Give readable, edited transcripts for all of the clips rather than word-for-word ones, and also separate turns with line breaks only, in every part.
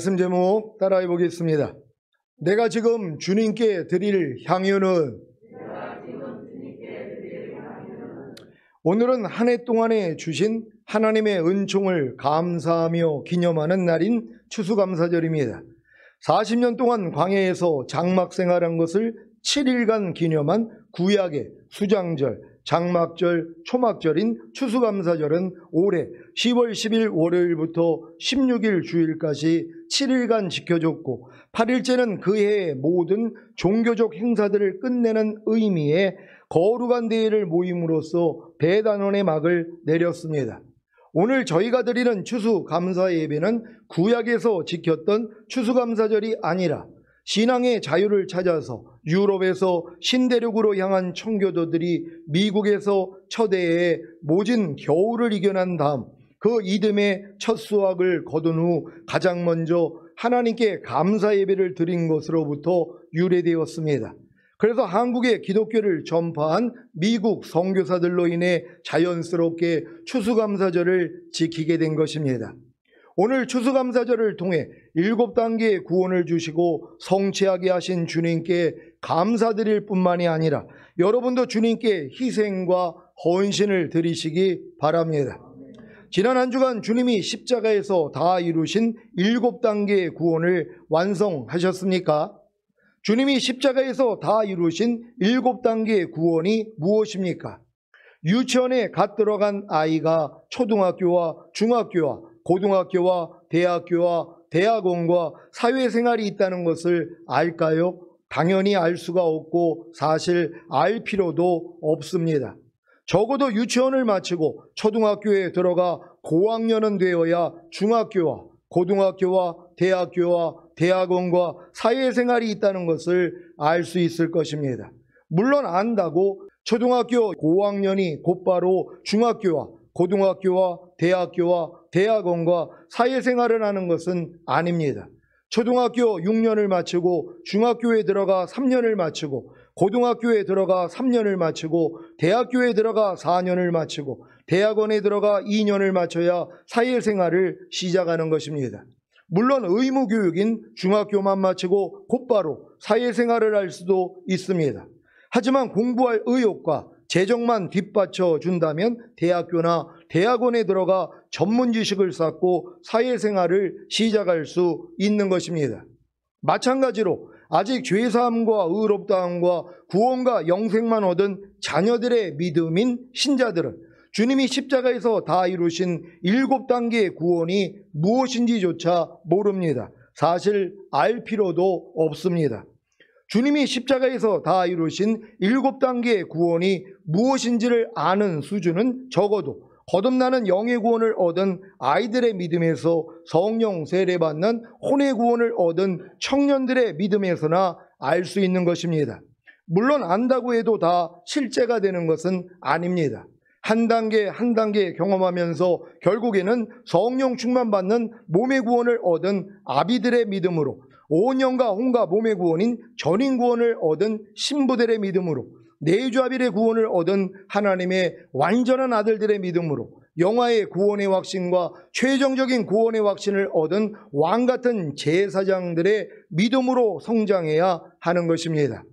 말씀 제목 따라해 보겠습니다. 내가 지금 주님께 드릴 향유는 오늘은 한 해 동안에 주신 하나님의 은총을 감사하며 기념하는 날인 추수감사절입니다. 40년 동안 광야에서 장막 생활한 것을 7일간 기념한 구약의 수장절, 장막절, 초막절인 추수감사절은 올해 10월 10일 월요일부터 16일 주일까지 7일간 지켜졌고 8일째는 그 해의 모든 종교적 행사들을 끝내는 의미의 거룩한 대회를 모임으로써 대단원의 막을 내렸습니다. 오늘 저희가 드리는 추수감사 예배는 구약에서 지켰던 추수감사절이 아니라 신앙의 자유를 찾아서 유럽에서 신대륙으로 향한 청교도들이 미국에서 첫해에 모진 겨울을 이겨난 다음 그 이듬해 첫 수확을 거둔 후 가장 먼저 하나님께 감사 예배를 드린 것으로부터 유래되었습니다. 그래서 한국의 기독교를 전파한 미국 선교사들로 인해 자연스럽게 추수감사절을 지키게 된 것입니다. 오늘 추수감사절을 통해 7단계의 구원을 주시고 성취하게 하신 주님께 감사드릴 뿐만이 아니라 여러분도 주님께 희생과 헌신을 드리시기 바랍니다. 지난 한 주간 주님이 십자가에서 다 이루신 7단계의 구원을 완성하셨습니까? 주님이 십자가에서 다 이루신 7단계의 구원이 무엇입니까? 유치원에 갓 들어간 아이가 초등학교와 중학교와 고등학교와 대학교와 대학원과 사회생활이 있다는 것을 알까요? 당연히 알 수가 없고 사실 알 필요도 없습니다. 적어도 유치원을 마치고 초등학교에 들어가 고학년은 되어야 중학교와 고등학교와 대학교와 대학원과 사회생활이 있다는 것을 알 수 있을 것입니다. 물론 안다고 초등학교 고학년이 곧바로 중학교와 고등학교와 대학교와 대학원과 사회생활을 하는 것은 아닙니다. 초등학교 6년을 마치고 중학교에 들어가 3년을 마치고 고등학교에 들어가 3년을 마치고 대학교에 들어가 4년을 마치고 대학원에 들어가 2년을 마쳐야 사회생활을 시작하는 것입니다. 물론 의무교육인 중학교만 마치고 곧바로 사회생활을 할 수도 있습니다. 하지만 공부할 의욕과 재정만 뒷받쳐 준다면 대학교나 대학원에 들어가 전문 지식을 쌓고 사회생활을 시작할 수 있는 것입니다. 마찬가지로 아직 죄사함과 의롭다함과 구원과 영생만 얻은 자녀들의 믿음인 신자들은 주님이 십자가에서 다 이루신 7단계의 구원이 무엇인지조차 모릅니다. 사실 알 필요도 없습니다. 주님이 십자가에서 다 이루신 7단계의 구원이 무엇인지를 아는 수준은 적어도 거듭나는 영의 구원을 얻은 아이들의 믿음에서 성령 세례받는 혼의 구원을 얻은 청년들의 믿음에서나 알 수 있는 것입니다. 물론 안다고 해도 다 실제가 되는 것은 아닙니다. 한 단계 한 단계 경험하면서 결국에는 성령 충만받는 몸의 구원을 얻은 아비들의 믿음으로 온 영과 혼과 몸의 구원인 전인 구원을 얻은 신부들의 믿음으로 내주아빌의 구원을 얻은 하나님의 완전한 아들들의 믿음으로 영화의 구원의 확신과 최종적인 구원의 확신을 얻은 왕같은 제사장들의 믿음으로 성장해야 하는 것입니다.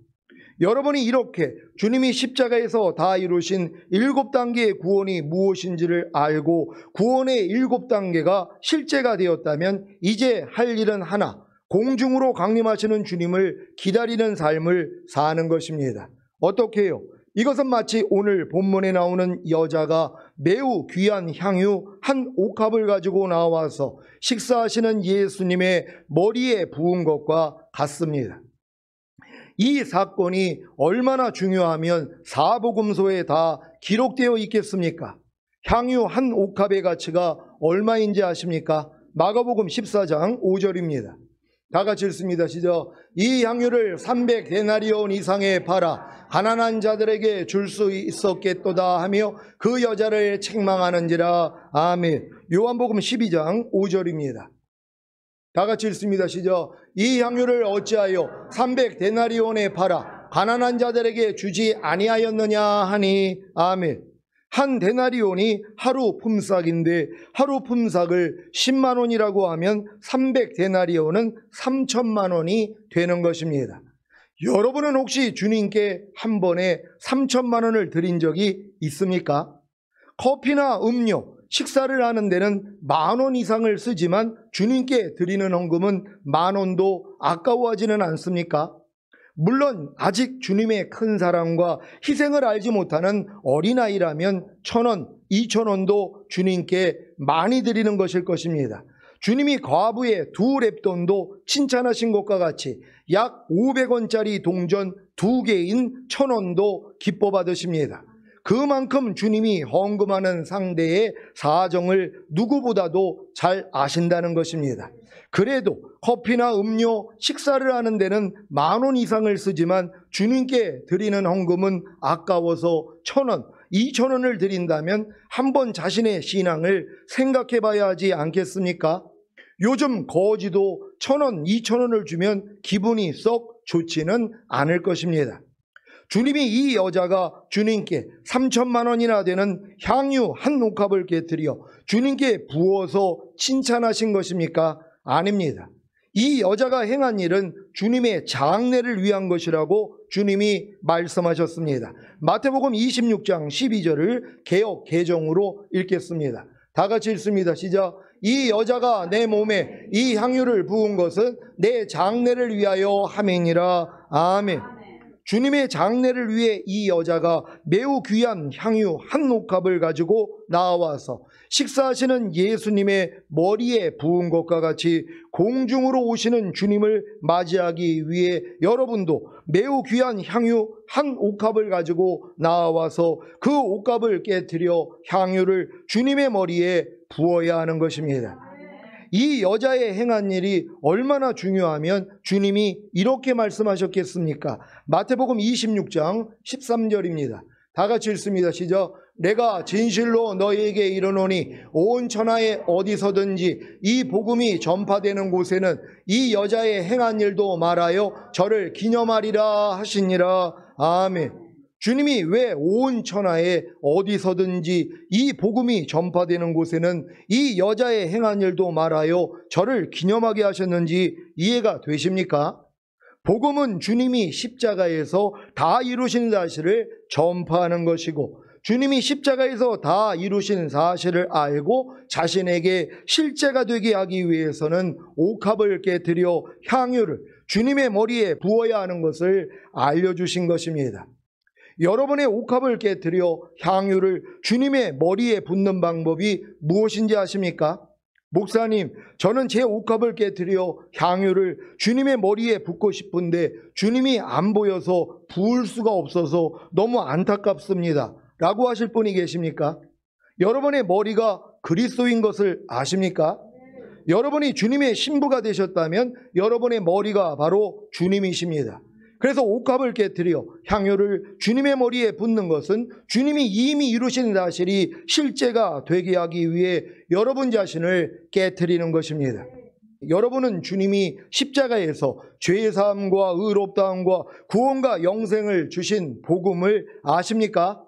여러분이 이렇게 주님이 십자가에서 다 이루신 7단계의 구원이 무엇인지를 알고 구원의 7단계가 실제가 되었다면 이제 할 일은 하나, 공중으로 강림하시는 주님을 기다리는 삶을 사는 것입니다. 어떻게 해요? 이것은 마치 오늘 본문에 나오는 여자가 매우 귀한 향유 한 옥합을 가지고 나와서 식사하시는 예수님의 머리에 부은 것과 같습니다. 이 사건이 얼마나 중요하면 사복음서에 다 기록되어 있겠습니까? 향유 한 옥합의 가치가 얼마인지 아십니까? 마가복음 14장 5절입니다. 다 같이 읽습니다. 시작. 이 향유를 300데나리온 이상에 팔아 가난한 자들에게 줄 수 있었겠도다 하며 그 여자를 책망하는지라. 아멘. 요한복음 12장 5절입니다. 다 같이 읽습니다. 시작. 이 향유를 어찌하여 300데나리온에 팔아 가난한 자들에게 주지 아니하였느냐 하니. 아멘. 한 데나리온이 하루 품삯인데 하루 품삯을 10만 원이라고 하면 300데나리온은 3천만 원이 되는 것입니다. 여러분은 혹시 주님께 한 번에 3천만 원을 드린 적이 있습니까? 커피나 음료, 식사를 하는 데는 10,000원 이상을 쓰지만 주님께 드리는 헌금은 10,000원도 아까워하지는 않습니까? 물론 아직 주님의 큰 사랑과 희생을 알지 못하는 어린아이라면 1,000원, 2,000원도 주님께 많이 드리는 것일 것입니다. 주님이 과부의 2렙돈도 칭찬하신 것과 같이 약 500원짜리 동전 2개인 1,000원도 기뻐 받으십니다. 그만큼 주님이 헌금하는 상대의 사정을 누구보다도 잘 아신다는 것입니다. 그래도 커피나 음료, 식사를 하는 데는 10,000원 이상을 쓰지만 주님께 드리는 헌금은 아까워서 1,000원, 2,000원을 드린다면 한번 자신의 신앙을 생각해 봐야 하지 않겠습니까? 요즘 거지도 1,000원, 2,000원을 주면 기분이 썩 좋지는 않을 것입니다. 주님이 이 여자가 주님께 3천만 원이나 되는 향유 한 옥합을 깨뜨려 주님께 부어서 칭찬하신 것입니까? 아닙니다. 이 여자가 행한 일은 주님의 장례를 위한 것이라고 주님이 말씀하셨습니다. 마태복음 26장 12절을 개역 개정으로 읽겠습니다. 다 같이 읽습니다. 시작. 이 여자가 내 몸에 이 향유를 부은 것은 내 장례를 위하여 함이니라. 아멘. 주님의 장례를 위해 이 여자가 매우 귀한 향유 한 옥합을 가지고 나와서 식사하시는 예수님의 머리에 부은 것과 같이 공중으로 오시는 주님을 맞이하기 위해 여러분도 매우 귀한 향유 한 옥합을 가지고 나와서 그 옥합을 깨뜨려 향유를 주님의 머리에 부어야 하는 것입니다. 이 여자의 행한 일이 얼마나 중요하면 주님이 이렇게 말씀하셨겠습니까? 마태복음 26장 13절입니다. 다 같이 읽습니다. 시작. 내가 진실로 너희에게 이르노니 온 천하에 어디서든지 이 복음이 전파되는 곳에는 이 여자의 행한 일도 말하여 저를 기념하리라 하시니라. 아멘. 주님이 왜 온 천하에 어디서든지 이 복음이 전파되는 곳에는 이 여자의 행한 일도 말하여 저를 기념하게 하셨는지 이해가 되십니까? 복음은 주님이 십자가에서 다 이루신 사실을 전파하는 것이고 주님이 십자가에서 다 이루신 사실을 알고 자신에게 실제가 되게 하기 위해서는 옥합을 깨뜨려 향유를 주님의 머리에 부어야 하는 것을 알려주신 것입니다. 여러분의 옥합을 깨뜨려 향유를 주님의 머리에 붓는 방법이 무엇인지 아십니까? 목사님, 저는 제 옥합을 깨뜨려 향유를 주님의 머리에 붓고 싶은데 주님이 안 보여서 부을 수가 없어서 너무 안타깝습니다 라고 하실 분이 계십니까? 여러분의 머리가 그리스도인 것을 아십니까? 여러분이 주님의 신부가 되셨다면 여러분의 머리가 바로 주님이십니다. 그래서 옥합을 깨뜨려 향유를 주님의 머리에 붓는 것은 주님이 이미 이루신 사실이 실제가 되게 하기 위해 여러분 자신을 깨뜨리는 것입니다. 여러분은 주님이 십자가에서 죄사함과 의롭다함과 구원과 영생을 주신 복음을 아십니까?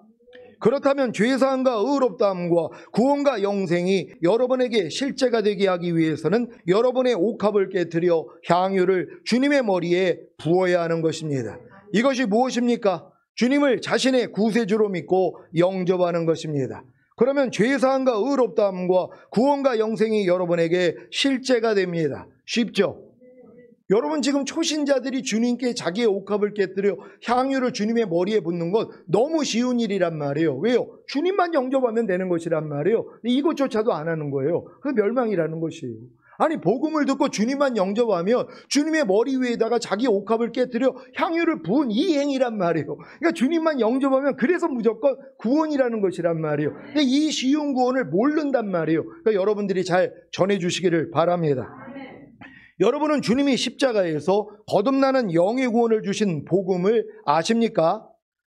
그렇다면 죄사함과 의롭다함과 구원과 영생이 여러분에게 실제가 되게 하기 위해서는 여러분의 옥합을 깨뜨려 향유를 주님의 머리에 부어야 하는 것입니다. 이것이 무엇입니까? 주님을 자신의 구세주로 믿고 영접하는 것입니다. 그러면 죄사함과 의롭다함과 구원과 영생이 여러분에게 실제가 됩니다. 쉽죠? 여러분 지금 초신자들이 주님께 자기의 옥합을 깨뜨려 향유를 주님의 머리에 붓는 건 너무 쉬운 일이란 말이에요. 왜요? 주님만 영접하면 되는 것이란 말이에요. 이것조차도 안 하는 거예요. 그 멸망이라는 것이에요. 아니 복음을 듣고 주님만 영접하면 주님의 머리 위에다가 자기 옥합을 깨뜨려 향유를 부은 이 행위란 말이에요. 그러니까 주님만 영접하면 그래서 무조건 구원이라는 것이란 말이에요. 근데 이 쉬운 구원을 모른단 말이에요. 그러니까 여러분들이 잘 전해주시기를 바랍니다. 여러분은 주님이 십자가에서 거듭나는 영의 구원을 주신 복음을 아십니까?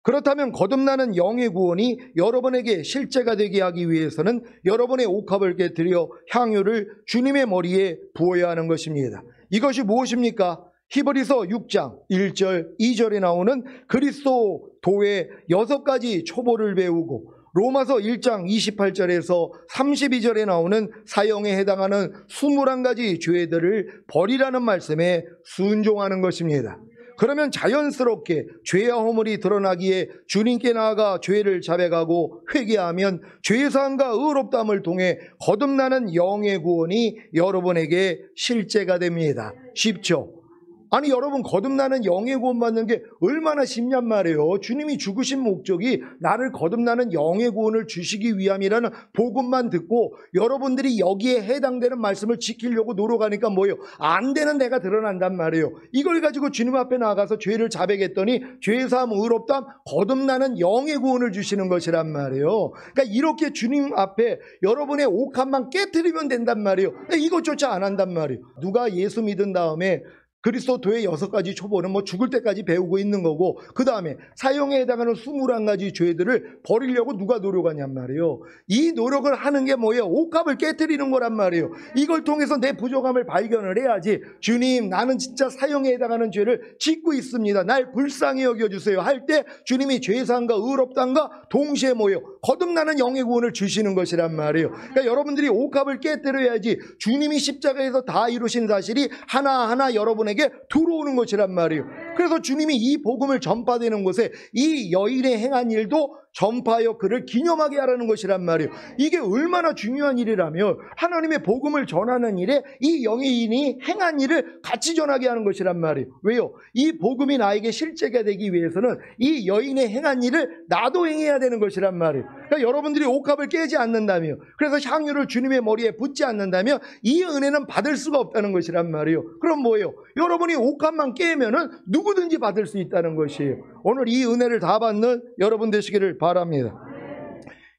그렇다면 거듭나는 영의 구원이 여러분에게 실제가 되게 하기 위해서는 여러분의 옥합을 깨뜨려 향유를 주님의 머리에 부어야 하는 것입니다. 이것이 무엇입니까? 히브리서 6장 1절 2절에 나오는 그리스도 도의 6가지 초보를 배우고 로마서 1장 28절에서 32절에 나오는 사형에 해당하는 21가지 죄들을 버리라는 말씀에 순종하는 것입니다. 그러면 자연스럽게 죄와 허물이 드러나기에 주님께 나아가 죄를 자백하고 회개하면 죄사함과 의롭다함을 통해 거듭나는 영의 구원이 여러분에게 실제가 됩니다. 쉽죠? 아니 여러분, 거듭나는 영의 구원 받는 게 얼마나 쉽냔 말이에요. 주님이 죽으신 목적이 나를 거듭나는 영의 구원을 주시기 위함이라는 복음만 듣고 여러분들이 여기에 해당되는 말씀을 지키려고 노력하니까 뭐예요? 안 되는 내가 드러난단 말이에요. 이걸 가지고 주님 앞에 나가서 죄를 자백했더니 죄사함, 의롭다함, 거듭나는 영의 구원을 주시는 것이란 말이에요. 그러니까 이렇게 주님 앞에 여러분의 옥합만 깨트리면 된단 말이에요. 이것조차 안 한단 말이에요. 누가 예수 믿은 다음에 그리스도도의 6가지 초보는 뭐 죽을 때까지 배우고 있는 거고, 그 다음에 사형에 해당하는 21가지 죄들을 버리려고 누가 노력하냔 말이에요. 이 노력을 하는 게 뭐예요? 옥합을 깨트리는 거란 말이에요. 이걸 통해서 내 부족함을 발견을 해야지, 주님 나는 진짜 사형에 해당하는 죄를 짓고 있습니다, 날 불쌍히 여겨주세요 할 때 주님이 죄사함과 의롭다함과 동시에 뭐예요? 거듭나는 영의 구원을 주시는 것이란 말이에요. 그러니까 여러분들이 옥합을 깨트려야지 주님이 십자가에서 다 이루신 사실이 하나하나 여러분에게 들어오는 것이란 말이에요. 그래서 주님이 이 복음을 전파되는 곳에 이 여인의 행한 일도 전파하여 그를 기념하게 하라는 것이란 말이에요. 이게 얼마나 중요한 일이라면 하나님의 복음을 전하는 일에 이 여인이 행한 일을 같이 전하게 하는 것이란 말이에요. 왜요? 이 복음이 나에게 실제가 되기 위해서는 이 여인의 행한 일을 나도 행해야 되는 것이란 말이에요. 그러니까 여러분들이 옥합을 깨지 않는다면, 그래서 향유를 주님의 머리에 붓지 않는다면 이 은혜는 받을 수가 없다는 것이란 말이에요. 그럼 뭐예요? 여러분이 옥합만 깨면은 누구든지 받을 수 있다는 것이에요. 오늘 이 은혜를 다 받는 여러분 되시기를 바랍니다.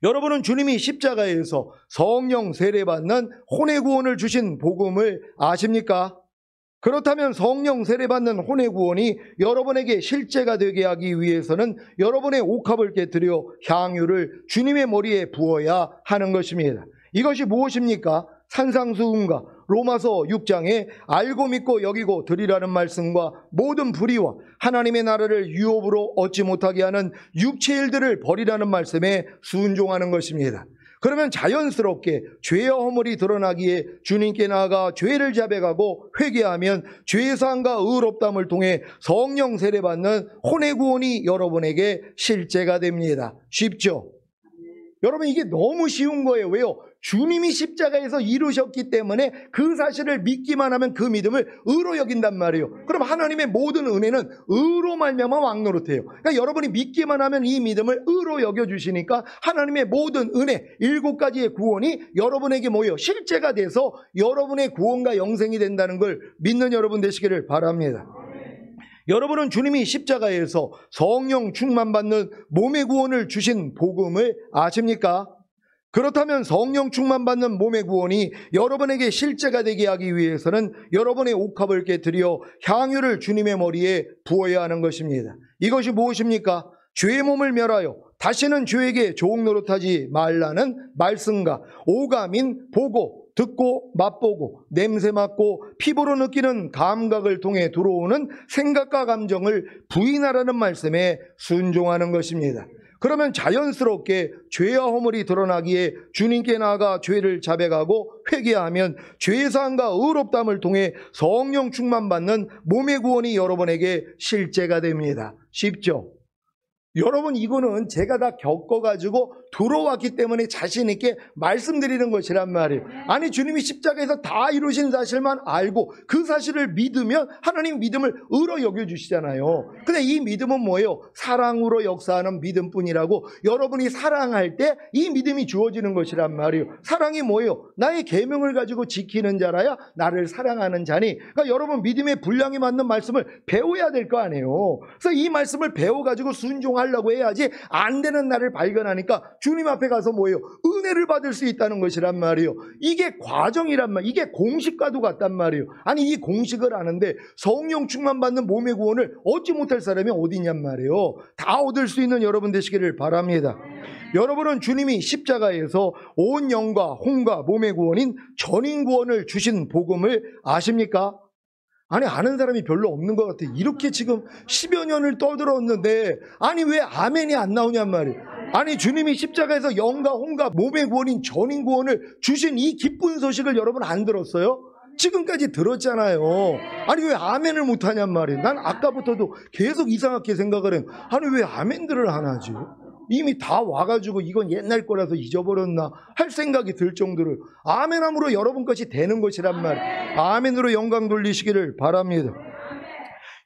여러분은 주님이 십자가에서 성령 세례받는 혼의 구원을 주신 복음을 아십니까? 그렇다면 성령 세례받는 혼의 구원이 여러분에게 실제가 되게 하기 위해서는 여러분의 옥합을 깨뜨려 향유를 주님의 머리에 부어야 하는 것입니다. 이것이 무엇입니까? 산상수훈과 로마서 6장에 알고 믿고 여기고 드리라는 말씀과 모든 불의와 하나님의 나라를 유업으로 얻지 못하게 하는 육체의 일들을 버리라는 말씀에 순종하는 것입니다. 그러면 자연스럽게 죄와 허물이 드러나기에 주님께 나아가 죄를 자백하고 회개하면 죄사함과 의롭다함을 통해 성령 세례받는 혼의 구원이 여러분에게 실제가 됩니다. 쉽죠? 여러분, 이게 너무 쉬운 거예요. 왜요? 주님이 십자가에서 이루셨기 때문에 그 사실을 믿기만 하면 그 믿음을 의로 여긴단 말이에요. 그럼 하나님의 모든 은혜는 의로 말미암아 왕노릇해요. 그러니까 여러분이 믿기만 하면 이 믿음을 의로 여겨주시니까 하나님의 모든 은혜 7가지의 구원이 여러분에게 뭐예요? 실제가 돼서 여러분의 구원과 영생이 된다는 걸 믿는 여러분 되시기를 바랍니다. 여러분은 주님이 십자가에서 성령 충만받는 몸의 구원을 주신 복음을 아십니까? 그렇다면 성령 충만받는 몸의 구원이 여러분에게 실제가 되게 하기 위해서는 여러분의 옥합을 깨뜨려 향유를 주님의 머리에 부어야 하는 것입니다. 이것이 무엇입니까? 죄의 몸을 멸하여 다시는 죄에게 조옥 노릇하지 말라는 말씀과 오감인 보고 듣고 맛보고 냄새 맡고 피부로 느끼는 감각을 통해 들어오는 생각과 감정을 부인하라는 말씀에 순종하는 것입니다. 그러면 자연스럽게 죄와 허물이 드러나기에 주님께 나아가 죄를 자백하고 회개하면 죄사함과 의롭다함을 통해 성령 충만받는 몸의 구원이 여러분에게 실제가 됩니다. 쉽죠? 여러분, 이거는 제가 다 겪어가지고 들어왔기 때문에 자신 있게 말씀드리는 것이란 말이에요. 아니, 주님이 십자가에서 다 이루신 사실만 알고 그 사실을 믿으면 하나님 믿음을 의로 여겨주시잖아요. 근데 이 믿음은 뭐예요? 사랑으로 역사하는 믿음뿐이라고. 여러분이 사랑할 때 이 믿음이 주어지는 것이란 말이에요. 사랑이 뭐예요? 나의 계명을 가지고 지키는 자라야 나를 사랑하는 자니. 그러니까 여러분, 믿음의 분량에 맞는 말씀을 배워야 될 거 아니에요. 그래서 이 말씀을 배워가지고 순종하려고 해야지 안 되는 나를 발견하니까 주님 앞에 가서 뭐예요? 은혜를 받을 수 있다는 것이란 말이에요. 이게 과정이란 말이에요. 이게 공식과도 같단 말이에요. 아니, 이 공식을 아는데 성령 충만 받는 몸의 구원을 얻지 못할 사람이 어디 있냔 말이에요. 다 얻을 수 있는 여러분 되시기를 바랍니다. 여러분은 주님이 십자가에서 온 영과 혼과 몸의 구원인 전인 구원을 주신 복음을 아십니까? 아니, 아는 사람이 별로 없는 것 같아. 이렇게 지금 10여 년을 떠들었는데 아니 왜 아멘이 안 나오냔 말이에요. 아니 주님이 십자가에서 영과 혼과 몸의 구원인 전인 구원을 주신 이 기쁜 소식을 여러분 안 들었어요? 지금까지 들었잖아요. 아니 왜 아멘을 못하냔 말이에요. 난 아까부터도 계속 이상하게 생각을 해요. 아니 왜 아멘들을 안 하지? 이미 다 와가지고 이건 옛날 거라서 잊어버렸나 할 생각이 들 정도로 아멘함으로 여러분 것이 되는 것이란 말이에요. 아멘으로 영광 돌리시기를 바랍니다.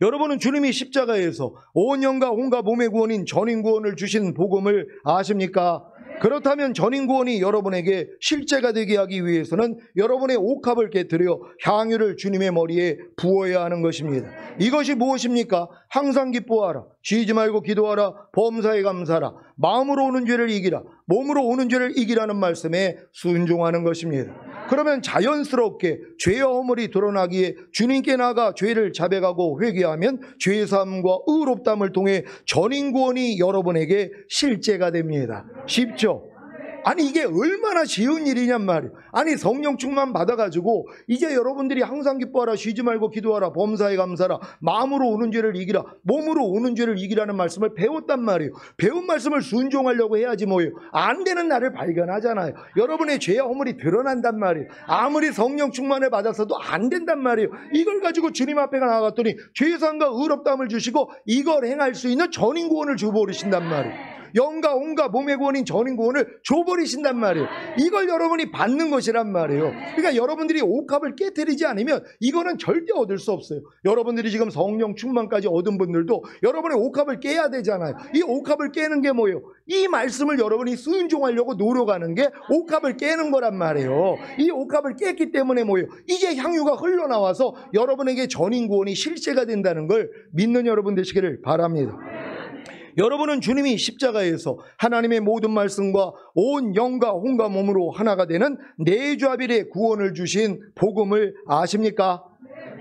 여러분은 주님이 십자가에서 온 영과 혼과 몸의 구원인 전인 구원을 주신 복음을 아십니까? 그렇다면 전인 구원이 여러분에게 실제가 되게 하기 위해서는 여러분의 옥합을 깨뜨려 향유를 주님의 머리에 부어야 하는 것입니다. 이것이 무엇입니까? 항상 기뻐하라, 쉬지 말고 기도하라, 범사에 감사하라, 마음으로 오는 죄를 이기라, 몸으로 오는 죄를 이기라는 말씀에 순종하는 것입니다. 그러면 자연스럽게 죄와 허물이 드러나기에 주님께 나아가 죄를 자백하고 회개하면 죄사함과 의롭다함을 통해 전인 구원이 여러분에게 실제가 됩니다. 쉽죠? 아니 이게 얼마나 쉬운 일이냔 말이에요. 아니 성령 충만 받아가지고 이제 여러분들이 항상 기뻐하라, 쉬지 말고 기도하라, 범사에 감사하라, 마음으로 오는 죄를 이기라, 몸으로 오는 죄를 이기라는 말씀을 배웠단 말이에요. 배운 말씀을 순종하려고 해야지 뭐예요. 안 되는 나를 발견하잖아요. 여러분의 죄와 허물이 드러난단 말이에요. 아무리 성령 충만을 받았어도 안 된단 말이에요. 이걸 가지고 주님 앞에 나아갔더니 죄사함과 의롭다함을 주시고 이걸 행할 수 있는 전인 구원을 주버리신단 말이에요. 영과 온과 몸의 구원인 전인 구원을 줘버리신단 말이에요. 이걸 여러분이 받는 것이란 말이에요. 그러니까 여러분들이 옥합을 깨뜨리지 않으면 이거는 절대 얻을 수 없어요. 여러분들이 지금 성령 충만까지 얻은 분들도 여러분의 옥합을 깨야 되잖아요. 이 옥합을 깨는 게 뭐예요? 이 말씀을 여러분이 순종하려고 노력하는 게 옥합을 깨는 거란 말이에요. 이 옥합을 깼기 때문에 뭐예요? 이제 향유가 흘러나와서 여러분에게 전인 구원이 실제가 된다는 걸 믿는 여러분 되시기를 바랍니다. 여러분은 주님이 십자가에서 하나님의 모든 말씀과 온 영과 혼과 몸으로 하나가 되는 내조합일의 구원을 주신 복음을 아십니까?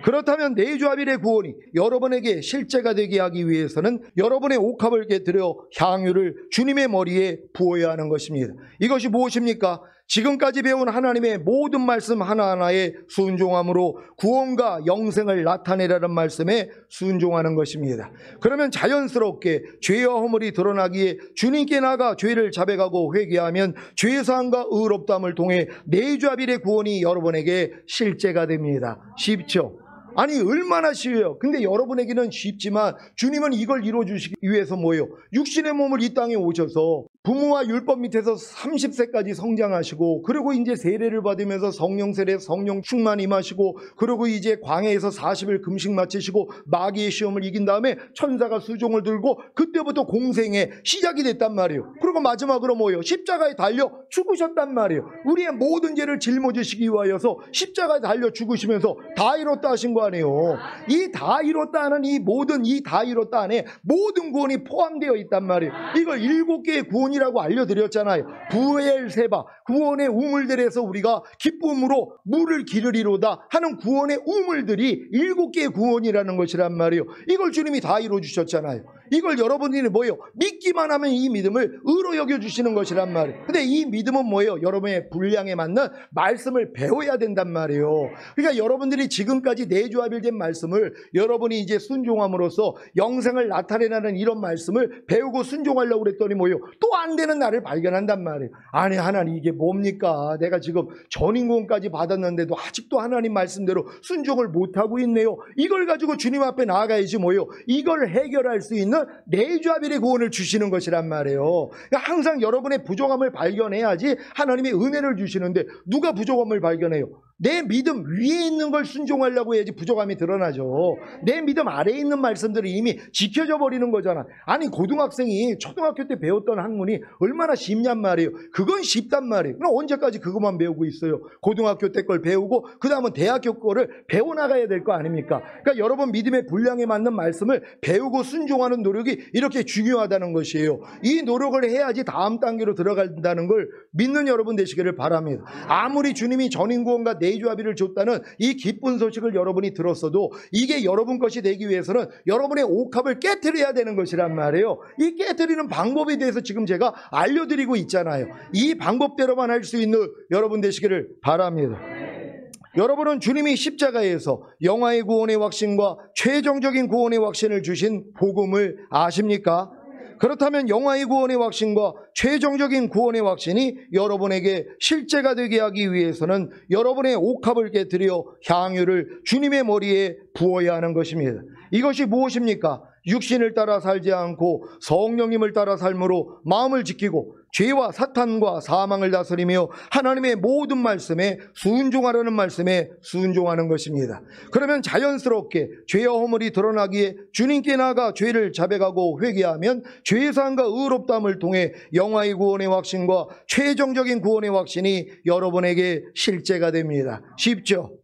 그렇다면 내조합일의 구원이 여러분에게 실제가 되게 하기 위해서는 여러분의 옥합을 깨뜨려 향유를 주님의 머리에 부어야 하는 것입니다. 이것이 무엇입니까? 지금까지 배운 하나님의 모든 말씀 하나하나에 순종함으로 구원과 영생을 나타내라는 말씀에 순종하는 것입니다. 그러면 자연스럽게 죄와 허물이 드러나기에 주님께 나가 죄를 자백하고 회개하면 죄사함과 의롭다함을 통해 내조합일의 구원이 여러분에게 실제가 됩니다. 쉽죠? 아니 얼마나 쉬워요. 근데 여러분에게는 쉽지만 주님은 이걸 이루어주시기 위해서 뭐예요? 육신의 몸을 이 땅에 오셔서 부모와 율법 밑에서 30세까지 성장하시고 그리고 이제 세례를 받으면서 성령 세례, 성령 충만 임하시고 그리고 이제 광야에서 40일 금식 마치시고 마귀의 시험을 이긴 다음에 천사가 수종을 들고 그때부터 공생의 시작이 됐단 말이에요. 그리고 마지막으로 뭐예요? 십자가에 달려 죽으셨단 말이에요. 우리의 모든 죄를 짊어지시기 위하여서 십자가에 달려 죽으시면서 다 이뤘다 하신 거 아니에요. 이 다 이뤘다 하는 이 모든 이 다 이뤘다 안에 모든 구원이 포함되어 있단 말이에요. 이걸 7개의 구원이라고 알려드렸잖아요. 부엘세바 구원의 우물들에서 우리가 기쁨으로 물을 기르리로다 하는 구원의 우물들이 7개의 구원이라는 것이란 말이에요. 이걸 주님이 다 이루어주셨잖아요. 이걸 여러분들이 뭐예요? 믿기만 하면 이 믿음을 의로 여겨주시는 것이란 말이에요. 근데 이 믿음은 뭐예요? 여러분의 분량에 맞는 말씀을 배워야 된단 말이에요. 그러니까 여러분들이 지금까지 내조합일된 말씀을 여러분이 이제 순종함으로써 영생을 나타내라는 이런 말씀을 배우고 순종하려고 그랬더니 뭐예요? 또 안 되는 나를 발견한단 말이에요. 아니 하나님 이게 뭡니까? 내가 지금 전인구원까지 받았는데도 아직도 하나님 말씀대로 순종을 못하고 있네요. 이걸 가지고 주님 앞에 나아가야지 뭐예요? 이걸 해결할 수 있는 내조합일의 구원을 주시는 것이란 말이에요. 그러니까 항상 여러분의 부족함을 발견해야지 하나님의 은혜를 주시는데 누가 부족함을 발견해요? 내 믿음 위에 있는 걸 순종하려고 해야지 부족함이 드러나죠. 내 믿음 아래에 있는 말씀들이 이미 지켜져 버리는 거잖아. 아니 고등학생이 초등학교 때 배웠던 학문이 얼마나 쉽냔 말이에요. 그건 쉽단 말이에요. 그럼 언제까지 그것만 배우고 있어요? 고등학교 때 걸 배우고 그 다음은 대학교 거를 배워나가야 될 거 아닙니까? 그러니까 여러분 믿음의 분량에 맞는 말씀을 배우고 순종하는 노력이 이렇게 중요하다는 것이에요. 이 노력을 해야지 다음 단계로 들어간다는 걸 믿는 여러분 되시기를 바랍니다. 아무리 주님이 전인구원과 내조합일을 줬다는 이 기쁜 소식을 여러분이 들었어도 이게 여러분 것이 되기 위해서는 여러분의 옥합을 깨트려야 되는 것이란 말이에요. 이 깨트리는 방법에 대해서 지금 제가 알려드리고 있잖아요. 이 방법대로만 할 수 있는 여러분 되시기를 바랍니다. 여러분은 주님이 십자가에서 영화의 구원의 확신과 최종적인 구원의 확신을 주신 복음을 아십니까? 그렇다면 영화의 구원의 확신과 최종적인 구원의 확신이 여러분에게 실제가 되게 하기 위해서는 여러분의 옥합을 깨뜨려 향유를 주님의 머리에 부어야 하는 것입니다. 이것이 무엇입니까? 육신을 따라 살지 않고 성령님을 따라 삶으로 마음을 지키고 죄와 사탄과 사망을 다스리며 하나님의 모든 말씀에 순종하라는 말씀에 순종하는 것입니다. 그러면 자연스럽게 죄와 허물이 드러나기에 주님께 나아가 죄를 자백하고 회개하면 죄사함과 의롭다함을 통해 영화의 구원의 확신과 최종적인 구원의 확신이 여러분에게 실제가 됩니다. 쉽죠?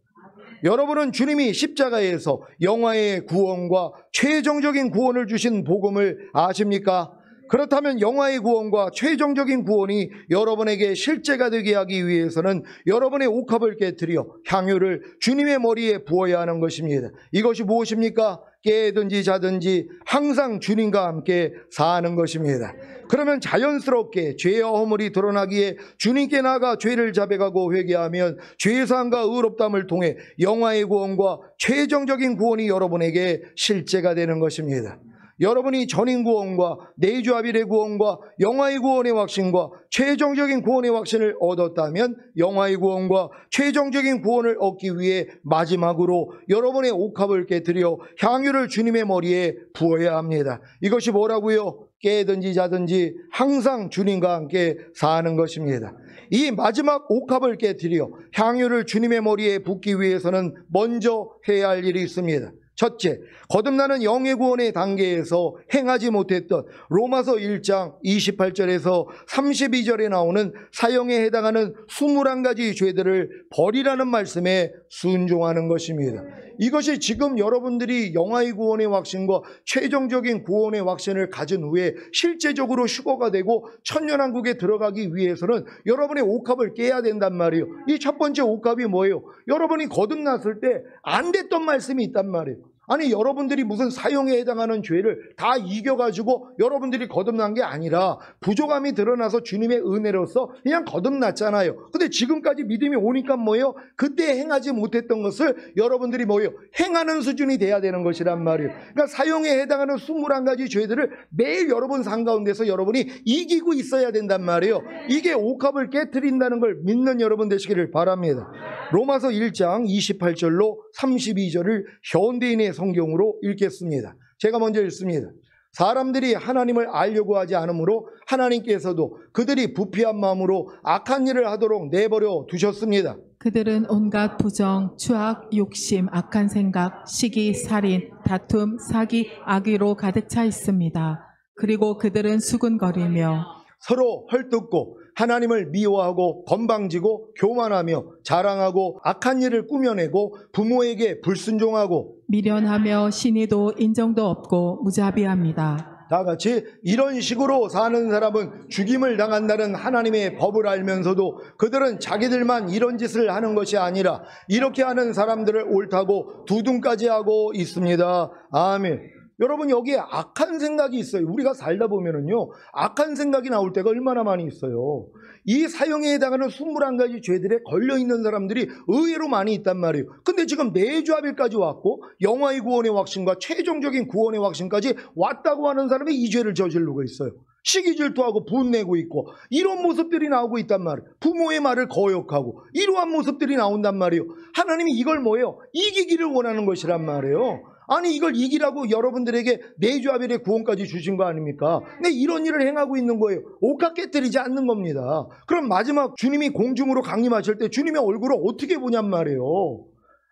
여러분은 주님이 십자가에서 영화의 구원과 최종적인 구원을 주신 복음을 아십니까? 그렇다면 영화의 구원과 최종적인 구원이 여러분에게 실제가 되게 하기 위해서는 여러분의 옥합을 깨뜨려 향유를 주님의 머리에 부어야 하는 것입니다. 이것이 무엇입니까? 깨든지 자든지 항상 주님과 함께 사는 것입니다. 그러면 자연스럽게 죄와 허물이 드러나기에 주님께 나아가 죄를 자백하고 회개하면 죄사함과 의롭다함을 통해 영화의 구원과 최종적인 구원이 여러분에게 실제가 되는 것입니다. 여러분이 전인 구원과 내주합일의 구원과 영화의 구원의 확신과 최종적인 구원의 확신을 얻었다면 영화의 구원과 최종적인 구원을 얻기 위해 마지막으로 여러분의 옥합을 깨뜨려 향유를 주님의 머리에 부어야 합니다. 이것이 뭐라고요? 깨든지 자든지 항상 주님과 함께 사는 것입니다. 이 마지막 옥합을 깨뜨려 향유를 주님의 머리에 붓기 위해서는 먼저 해야 할 일이 있습니다. 첫째, 거듭나는 영의 구원의 단계에서 행하지 못했던 로마서 1장 28절에서 32절에 나오는 사형에 해당하는 21가지 죄들을 버리라는 말씀에 순종하는 것입니다. 이것이 지금 여러분들이 영화의 구원의 확신과 최종적인 구원의 확신을 가진 후에 실제적으로 휴거가 되고 천년왕국에 들어가기 위해서는 여러분의 옥합을 깨야 된단 말이에요. 이 첫 번째 옥합이 뭐예요? 여러분이 거듭났을 때 안 됐던 말씀이 있단 말이에요. 아니, 여러분들이 무슨 사형에 해당하는 죄를 다 이겨가지고 여러분들이 거듭난 게 아니라 부족함이 드러나서 주님의 은혜로서 그냥 거듭났잖아요. 근데 지금까지 믿음이 오니까 뭐예요? 그때 행하지 못했던 것을 여러분들이 뭐예요? 행하는 수준이 돼야 되는 것이란 말이에요. 그러니까 사형에 해당하는 21가지 죄들을 매일 여러분 삶 가운데서 여러분이 이기고 있어야 된단 말이에요. 이게 옥합을 깨트린다는 걸 믿는 여러분 되시기를 바랍니다. 로마서 1장 28절로 32절을 현대인의 성경으로 읽겠습니다. 제가 먼저 읽습니다. 사람들이 하나님을 알려고 하지 않으므로 하나님께서도 그들이 부패한 마음으로 악한 일을 하도록 내버려 두셨습니다.
그들은 온갖 부정, 추악, 욕심, 악한 생각, 시기, 살인, 다툼, 사기, 악의로 가득 차 있습니다. 그리고 그들은 수군거리며
서로 헐뜯고 하나님을 미워하고 건방지고 교만하며 자랑하고 악한 일을 꾸며내고 부모에게 불순종하고
미련하며 신의도 인정도 없고 무자비합니다.
다 같이 이런 식으로 사는 사람은 죽임을 당한다는 하나님의 법을 알면서도 그들은 자기들만 이런 짓을 하는 것이 아니라 이렇게 하는 사람들을 옳다고 두둔까지 하고 있습니다. 아멘. 여러분, 여기에 악한 생각이 있어요. 우리가 살다 보면은요, 악한 생각이 나올 때가 얼마나 많이 있어요. 이 사형에 해당하는 21가지 죄들에 걸려있는 사람들이 의외로 많이 있단 말이에요. 근데 지금 내주합일까지 왔고 영화의 구원의 확신과 최종적인 구원의 확신까지 왔다고 하는 사람이 이 죄를 저지르고 있어요. 시기 질투하고 분내고 있고 이런 모습들이 나오고 있단 말이에요. 부모의 말을 거역하고 이러한 모습들이 나온단 말이에요. 하나님이 이걸 뭐예요? 이기기를 원하는 것이란 말이에요. 아니, 이걸 이기라고 여러분들에게 내주합일의 구원까지 주신 거 아닙니까? 근데 이런 일을 행하고 있는 거예요. 옥합 깨뜨리지 않는 겁니다. 그럼 마지막 주님이 공중으로 강림하실 때 주님의 얼굴을 어떻게 보냔 말이에요.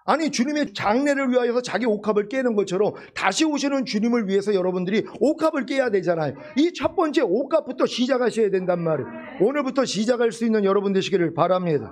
아니, 주님의 장례를 위하여서 자기 옥합을 깨는 것처럼 다시 오시는 주님을 위해서 여러분들이 옥합을 깨야 되잖아요. 이 첫 번째 옥합부터 시작하셔야 된단 말이에요. 오늘부터 시작할 수 있는 여러분 되시기를 바랍니다.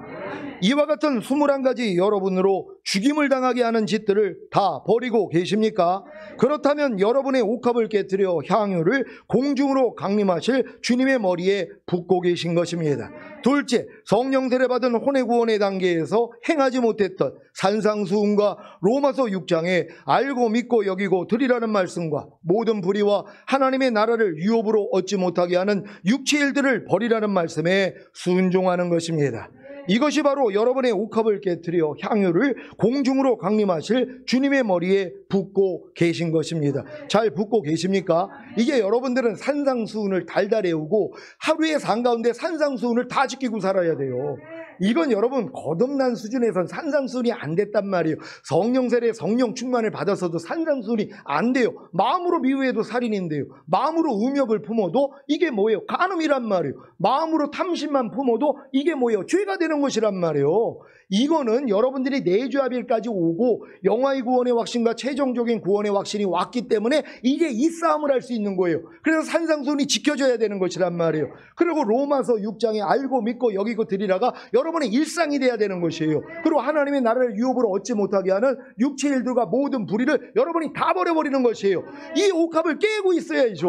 이와 같은 21가지 여러분으로 죽임을 당하게 하는 짓들을 다 버리고 계십니까? 그렇다면 여러분의 옥합을 깨뜨려 향유를 공중으로 강림하실 주님의 머리에 붓고 계신 것입니다. 둘째, 성령 세례받은 혼의 구원의 단계에서 행하지 못했던 산상수훈과 로마서 6장에 알고 믿고 여기고 드리라는 말씀과 모든 불의와 하나님의 나라를 유업으로 얻지 못하게 하는 육체 일들을 버리라는 말씀에 순종하는 것입니다. 이것이 바로 여러분의 옥합을 깨뜨려 향유를 공중으로 강림하실 주님의 머리에 붓고 계신 것입니다. 잘 붓고 계십니까? 이게 여러분들은 산상수훈을 달달 외우고 하루의 삶 가운데 산상수훈을 다 지키고 살아야 돼요. 이건 여러분 거듭난 수준에선 산상수훈이 안 됐단 말이에요. 성령 세례 성령 충만을 받아서도 산상수훈이 안 돼요. 마음으로 미워해도 살인인데요. 마음으로 음욕을 품어도 이게 뭐예요? 간음이란 말이에요. 마음으로 탐심만 품어도 이게 뭐예요? 죄가 되는 것이란 말이에요. 이거는 여러분들이 내주합일까지 오고 영화의 구원의 확신과 최종적인 구원의 확신이 왔기 때문에 이게 이 싸움을 할 수 있는 거예요. 그래서 산상수훈이 지켜져야 되는 것이란 말이에요. 그리고 로마서 6장에 알고 믿고 여기고 드리라가 여러분의 일상이 돼야 되는 것이에요. 그리고 하나님의 나라를 유업으로 얻지 못하게 하는 육체의 일들과 모든 불의를 여러분이 다 버려버리는 것이에요. 이 옥합을 깨고 있어야죠.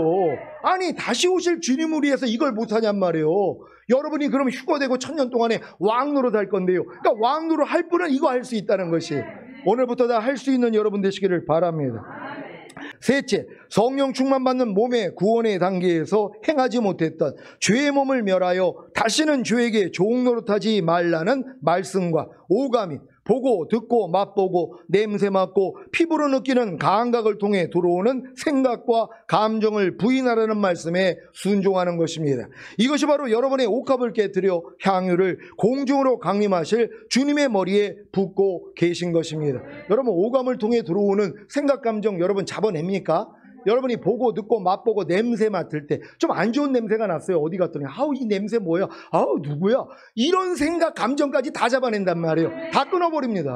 아니 다시 오실 주님을 위해서 이걸 못하냔 말이에요. 여러분이 그러면 휴거되고 1000년 동안에 왕노릇 할 건데요. 그러니까 왕노릇 할 분은 이거 할 수 있다는 것이 오늘부터 다 할 수 있는 여러분 되시기를 바랍니다. 셋째, 성령 충만 받는 몸의 구원의 단계에서 행하지 못했던 죄의 몸을 멸하여 다시는 죄에게 종노릇하지 말라는 말씀과 오감이 보고 듣고 맛보고 냄새 맡고 피부로 느끼는 감각을 통해 들어오는 생각과 감정을 부인하라는 말씀에 순종하는 것입니다. 이것이 바로 여러분의 옥합을 깨뜨려 향유를 공중으로 강림하실 주님의 머리에 붓고 계신 것입니다. 여러분 오감을 통해 들어오는 생각 감정 여러분 잡아냅니까? 여러분이 보고 듣고 맛보고 냄새 맡을 때 좀 안 좋은 냄새가 났어요. 어디 갔더니 아우 이 냄새 뭐야? 아우 누구야? 이런 생각 감정까지 다 잡아낸단 말이에요. 다 끊어버립니다.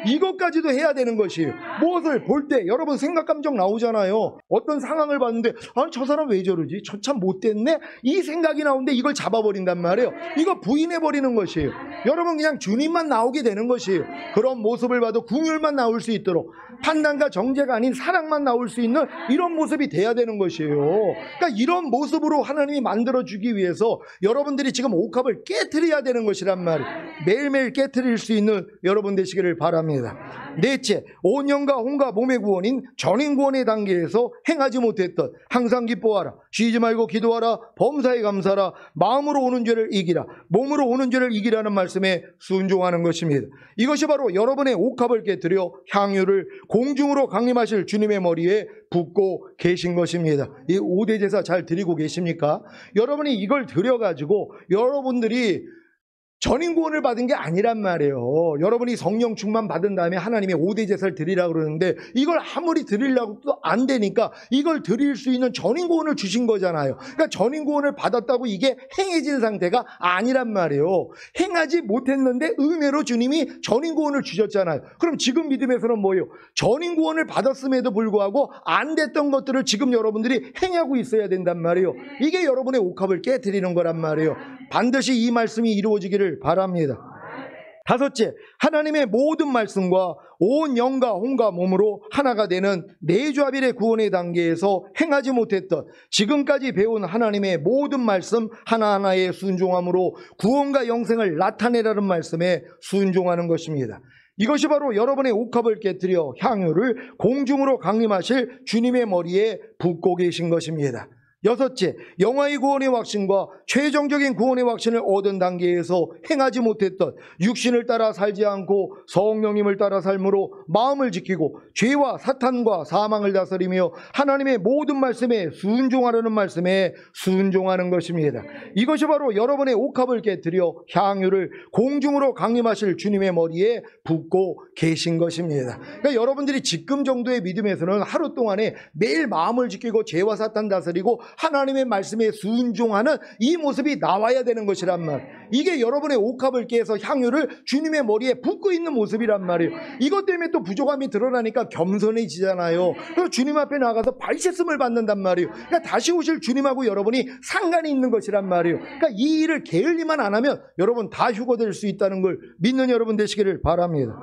이것까지도 해야 되는 것이에요. 무엇을 볼 때 여러분 생각 감정 나오잖아요. 어떤 상황을 봤는데 아니 저 사람 왜 저러지? 저 참 못됐네? 이 생각이 나오는데 이걸 잡아버린단 말이에요. 이거 부인해버리는 것이에요. 여러분 그냥 주님만 나오게 되는 것이에요. 그런 모습을 봐도 궁율만 나올 수 있도록 판단과 정죄가 아닌 사랑만 나올 수 있는 이런 모습이 돼야 되는 것이에요. 그러니까 이런 모습으로 하나님이 만들어주기 위해서 여러분들이 지금 옥합을 깨트려야 되는 것이란 말이에요. 매일매일 깨트릴 수 있는 여러분 되시기를 바랍니다. 넷째, 온영과 혼과 몸의 구원인 전인구원의 단계에서 행하지 못했던 항상 기뻐하라, 쉬지 말고 기도하라, 범사에 감사하라, 마음으로 오는 죄를 이기라, 몸으로 오는 죄를 이기라는 말씀에 순종하는 것입니다. 이것이 바로 여러분의 옥합을 깨트려 향유를 공중으로 강림하실 주님의 머리에 붓고 계신 것입니다. 이 5대 제사 잘 드리고 계십니까? 여러분이 이걸 드려가지고 여러분들이 전인구원을 받은 게 아니란 말이에요. 여러분이 성령 충만 받은 다음에 하나님의 5대 제사를 드리라고 그러는데 이걸 아무리 드리려고 또 안 되니까 이걸 드릴 수 있는 전인구원을 주신 거잖아요. 그러니까 전인구원을 받았다고 이게 행해진 상태가 아니란 말이에요. 행하지 못했는데 은혜로 주님이 전인구원을 주셨잖아요. 그럼 지금 믿음에서는 뭐예요? 전인구원을 받았음에도 불구하고 안 됐던 것들을 지금 여러분들이 행하고 있어야 된단 말이에요. 이게 여러분의 옥합을 깨트리는 거란 말이에요. 반드시 이 말씀이 이루어지기를 바랍니다. 다섯째, 하나님의 모든 말씀과 온 영과 혼과 몸으로 하나가 되는 내주합일의 구원의 단계에서 행하지 못했던 지금까지 배운 하나님의 모든 말씀 하나하나에 순종함으로 구원과 영생을 나타내라는 말씀에 순종하는 것입니다. 이것이 바로 여러분의 옥합을 깨뜨려 향유를 공중으로 강림하실 주님의 머리에 붓고 계신 것입니다. 여섯째, 영화의 구원의 확신과 최종적인 구원의 확신을 얻은 단계에서 행하지 못했던 육신을 따라 살지 않고 성령님을 따라 삶으로 마음을 지키고 죄와 사탄과 사망을 다스리며 하나님의 모든 말씀에 순종하라는 말씀에 순종하는 것입니다. 이것이 바로 여러분의 옥합을 깨뜨려 향유를 공중으로 강림하실 주님의 머리에 붓고 계신 것입니다. 그러니까 여러분들이 지금 정도의 믿음에서는 하루 동안에 매일 마음을 지키고 죄와 사탄 다스리고 하나님의 말씀에 순종하는 이 모습이 나와야 되는 것이란 말. 이게 여러분의 옥합을 깨서 향유를 주님의 머리에 붓고 있는 모습이란 말이에요. 이것 때문에 또 부족함이 드러나니까 겸손해지잖아요. 그래서 주님 앞에 나가서 발씻음을 받는단 말이에요. 그러니까 다시 오실 주님하고 여러분이 상관이 있는 것이란 말이에요. 그러니까 이 일을 게을리만 안 하면 여러분 다 휴거될 수 있다는 걸 믿는 여러분 되시기를 바랍니다.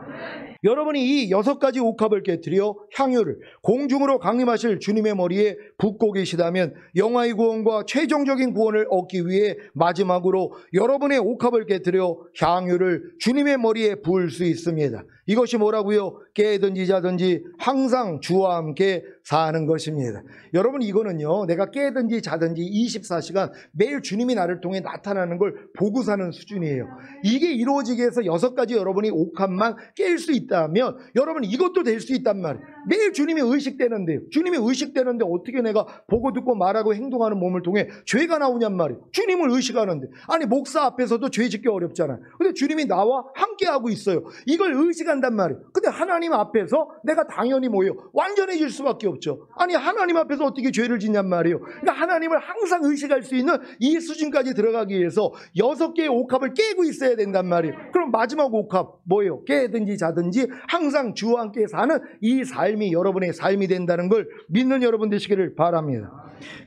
여러분이 이 6가지 옥합을 깨뜨려 향유를 공중으로 강림하실 주님의 머리에 붓고 계시다면 영화의 구원과 최종적인 구원을 얻기 위해 마지막으로 여러분의 옥합을 깨뜨려 향유를 주님의 머리에 부을 수 있습니다. 이것이 뭐라고요? 깨든지 자든지 항상 주와 함께 사는 것입니다. 여러분, 이거는요, 내가 깨든지 자든지 24시간 매일 주님이 나를 통해 나타나는 걸 보고 사는 수준이에요. 이게 이루어지기 위해서 6가지 여러분이 옥합만 깰 수 있다면 여러분 이것도 될 수 있단 말이에요. 매일 주님이 의식되는데요. 주님이 의식되는데 어떻게 내가 보고 듣고 말하고 행동하는 몸을 통해 죄가 나오냔 말이에요. 주님을 의식하는데. 아니, 목사 앞에서도 죄 짓기 어렵잖아요. 근데 주님이 나와 함께하고 있어요. 이걸 의식한단 말이에요. 근데 하나님 앞에서 내가 당연히 뭐예요? 완전해질 수밖에 없죠. 아니, 하나님 앞에서 어떻게 죄를 짓냔 말이에요. 그러니까 하나님을 항상 의식할 수 있는 이 수준까지 들어가기 위해서 6개의 옥합을 깨고 있어야 된단 말이에요. 그럼 마지막 옥합 뭐예요? 깨든지 자든지 항상 주와 함께 사는 이 삶이 여러분의 삶이 된다는 걸 믿는 여러분 되시기를 바랍니다.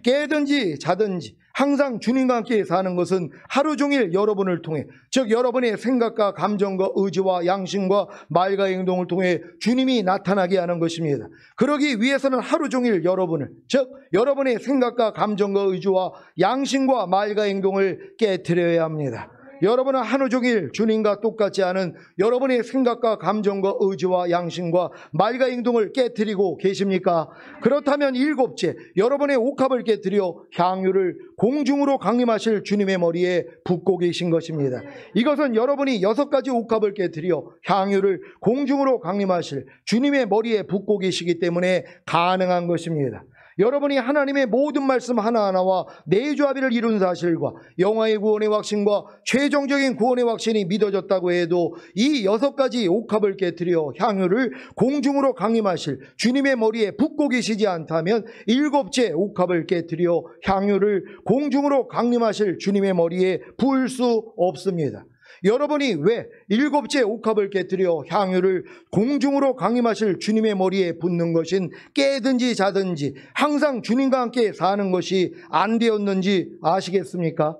깨든지 자든지 항상 주님과 함께 사는 것은 하루 종일 여러분을 통해, 즉 여러분의 생각과 감정과 의지와 양심과 말과 행동을 통해 주님이 나타나게 하는 것입니다. 그러기 위해서는 하루 종일 여러분을, 즉 여러분의 생각과 감정과 의지와 양심과 말과 행동을 깨트려야 합니다. 여러분은 하루 종일 주님과 똑같지 않은 여러분의 생각과 감정과 의지와 양심과 말과 행동을 깨트리고 계십니까? 그렇다면 7째, 여러분의 옥합을 깨트려 향유를 공중으로 강림하실 주님의 머리에 붓고 계신 것입니다. 이것은 여러분이 6가지 옥합을 깨트려 향유를 공중으로 강림하실 주님의 머리에 붓고 계시기 때문에 가능한 것입니다. 여러분이 하나님의 모든 말씀 하나하나와 내조합의를 이룬 사실과 영화의 구원의 확신과 최종적인 구원의 확신이 믿어졌다고 해도 이 6가지 옥합을 깨트려 향유를 공중으로 강림하실 주님의 머리에 붓고 계시지 않다면 7째 옥합을 깨트려 향유를 공중으로 강림하실 주님의 머리에 부을 수 없습니다. 여러분이 왜 7째 옥합을 깨트려 향유를 공중으로 강림하실 주님의 머리에 붓는 것인 깨든지 자든지 항상 주님과 함께 사는 것이 안 되었는지 아시겠습니까?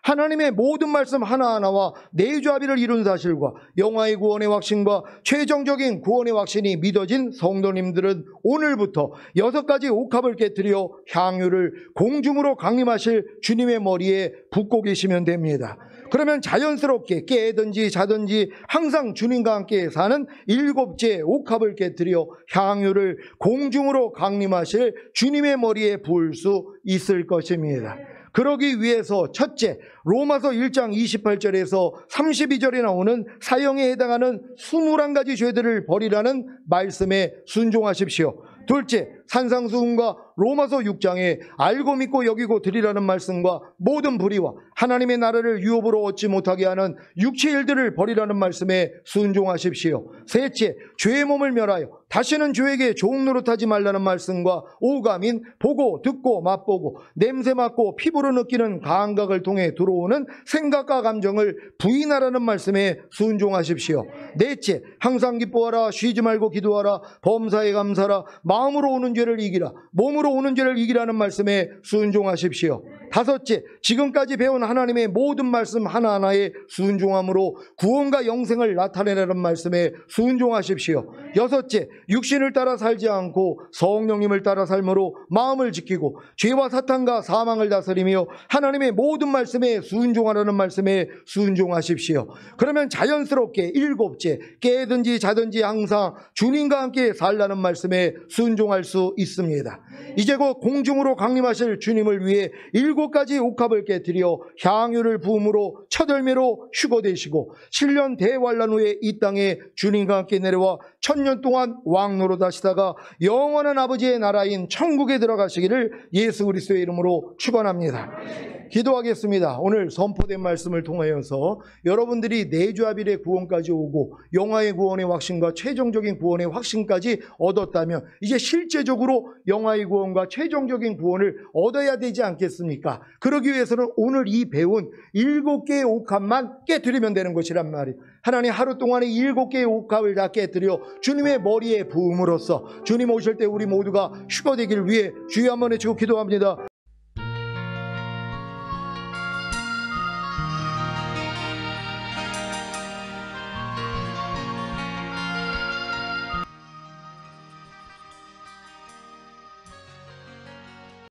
하나님의 모든 말씀 하나하나와 내조합의를 이룬 사실과 영화의 구원의 확신과 최종적인 구원의 확신이 믿어진 성도님들은 오늘부터 6가지 옥합을 깨트려 향유를 공중으로 강림하실 주님의 머리에 붓고 계시면 됩니다. 그러면 자연스럽게 깨든지 자든지 항상 주님과 함께 사는 7째 옥합을 깨트려 향유를 공중으로 강림하실 주님의 머리에 부을 수 있을 것입니다. 그러기 위해서 첫째, 로마서 1장 28절에서 32절에 나오는 사형에 해당하는 21가지 죄들을 버리라는 말씀에 순종하십시오. 둘째, 산상수훈과 로마서 6장에 알고 믿고 여기고 드리라는 말씀과 모든 불의와 하나님의 나라를 유업으로 얻지 못하게 하는 육체의 일들을 버리라는 말씀에 순종하십시오. 셋째, 죄의 몸을 멸하여 다시는 죄에게 종 노릇하지 말라는 말씀과 오감인 보고 듣고 맛보고 냄새 맡고 피부로 느끼는 감각을 통해 들어오는 생각과 감정을 부인하라는 말씀에 순종하십시오. 넷째, 항상 기뻐하라, 쉬지 말고 기도하라, 범사에 감사하라, 마음으로 오는 죄를 이기라, 몸으로 오는 죄를 이기라는 말씀에 순종하십시오. 다섯째, 지금까지 배운 하나님의 모든 말씀 하나하나에 순종함으로 구원과 영생을 나타내라는 말씀에 순종하십시오. 여섯째, 육신을 따라 살지 않고 성령님을 따라 삶으로 마음을 지키고 죄와 사탄과 사망을 다스리며 하나님의 모든 말씀에 순종하라는 말씀에 순종하십시오. 그러면 자연스럽게 7째, 깨든지 자든지 항상 주님과 함께 살라는 말씀에 순종할 수 있습니다. 이제 곧 공중으로 강림하실 주님을 위해 7가지 옥합을 깨트려 향유를 부음으로 첫 열매로 휴거되시고 7년 대환란 후에 이 땅에 주님과 함께 내려와 1000년 동안 왕노릇 하시다가 영원한 아버지의 나라인 천국에 들어가시기를 예수 그리스도의 이름으로 축원합니다. 기도하겠습니다. 오늘 선포된 말씀을 통하여서 여러분들이 내주합일의 구원까지 오고 영화의 구원의 확신과 최종적인 구원의 확신까지 얻었다면 이제 실제적으로 영화의 구원과 최종적인 구원을 얻어야 되지 않겠습니까? 그러기 위해서는 오늘 이 배운 7개의 옥합만 깨트리면 되는 것이란 말이에요. 하나님 하루 동안에 7개의 옥합을 다 깨트려 주님의 머리에 부음으로써 주님 오실 때 우리 모두가 휴거되기를 위해 주여 한번 외치고 기도합니다.